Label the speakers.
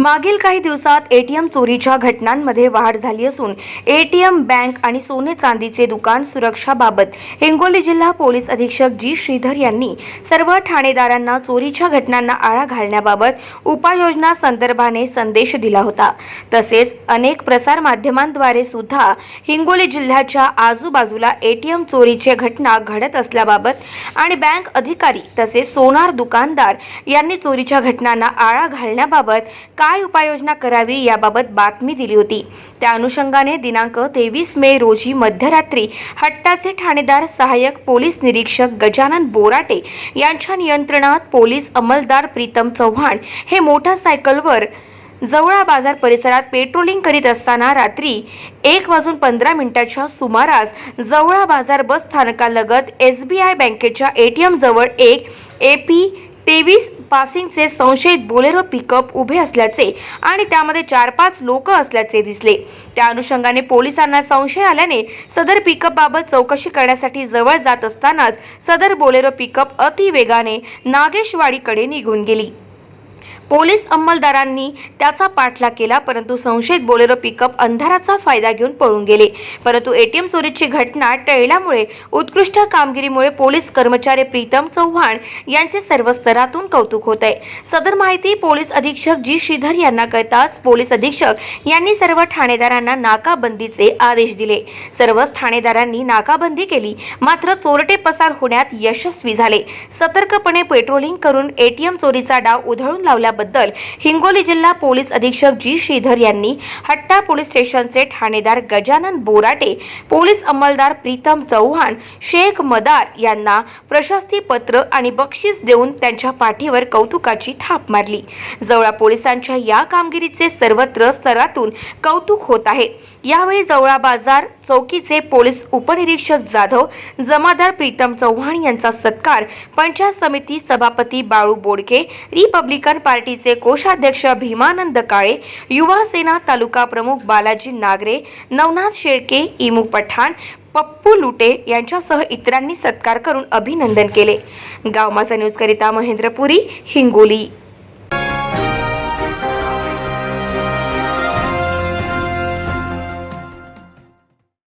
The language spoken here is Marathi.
Speaker 1: मागील काही दिवसात एटीएम चोरीच्या घटनांमध्ये वाढ झाली असून एटीएम, बँक आणि सोने चांदीचे दुकान सुरक्षाबाबत हिंगोली जिल्हा पोलीस अधीक्षक जी श्रीधर यांनी सर्व ठाणेदारांना चोरीच्या घटनांना आळा घालण्याबाबत उपाययोजना संदर्भाने संदेश दिला होता। तसेच अनेक प्रसार माध्यमांद्वारे सुद्धा हिंगोली जिल्ह्याच्या आजूबाजूला एटीएम चोरीचे घटना घडत असल्याबाबत आणि बँक अधिकारी तसेच सोनार दुकानदार यांनी चोरीच्या घटनांना आळा घालण्याबाबत काय उपाययोजना करावी याबाबत बातमी दिली होती। त्या अनुषंगाने दिनांक 23 मे रोजी मध्यरात्री हट्टाचे ठाणेदार सहाय्यक पोलीस निरीक्षक गजानन बोराटे यांच्या नियंत्रणात पोलीस अंमलदार प्रीतम चव्हाण हे मोटरसायकलवर जवळा बाजार परिसरात पेट्रोलिंग करीत असताना रात्री 1:15 सुमारास जवळा बाजार बस स्थानकालगत SBI बँकेच्या एटीएम जवळ एक AP23 पासिंगचे संशयित बोलेरो पिकअप उभे असल्याचे आणि त्यामध्ये 4-5 लोक असल्याचे दिसले। त्या अनुषंगाने पोलिसांना संशय आल्याने सदर पिकअप बाबत चौकशी करण्यासाठी जवळ जात असतानाच सदर बोलेरो पिकअप अतिवेगाने नागेशवाडीकडे निघून गेली। पोलीस अंमलदारांनी त्याचा पाठलाग केला, परंतु संशयित बोलेरो पिकअप अंधाराचा फायदा घेऊन पळून गेले। परंतु एटीएम चोरीची घटना टळल्यामुळे उत्कृष्ट कामगिरीमुळे पोलीस कर्मचारी प्रीतम चव्हाण यांचे सर्व स्तरातून कौतुक होत आहे। सदर माहिती पोलीस अधीक्षक जी श्रीधर यांना कळताच पोलीस अधीक्षक यांनी सर्व ठाणेदारांना नाकाबंदीचे आदेश दिले। सर्वच ठाणेदारांनी नाकाबंदी केली, मात्र चोरटे पसार होण्यात यशस्वी झाले। सतर्कपणे पेट्रोलिंग करून एटीएम चोरीचा डाव उधळून लावला बद्दल हिंगोली जिल्हा पोलीस अधीक्षक जी श्रीधर यांनी हट्टा पोलीस स्टेशनचे ठाणेदार गजानन बोराटे, पोलीस अंमलदार प्रीतम चव्हाण, शेख मदार यांना प्रशस्ती पत्र आणि बक्षीस देऊन त्यांच्या पाठीवर कौतुकाची थाप मारली। जवळा पोलिसांच्या या कामगिरीचे सर्वत्र स्तरातून कौतुक होत आहे। यावेळी जवळा बाजार चौकीचे पोलीस उपनिरीक्षक जाधव, जमादार प्रीतम चव्हाण यांचा सत्कार पंचायत समिती सभापती बाळू बोडके, रिपब्लिकन पार्टीचे कोषाध्यक्ष भीमानंद काळे, युवा सेना तालुका प्रमुख बालाजी नागरे, नवनाथ शेळके, इमू पठाण, पप्पू लुटे यांच्यासह इतरांनी सत्कार करून अभिनंदन केले। गाव माझा न्यूज करिता महेंद्र पुरी, हिंगोली।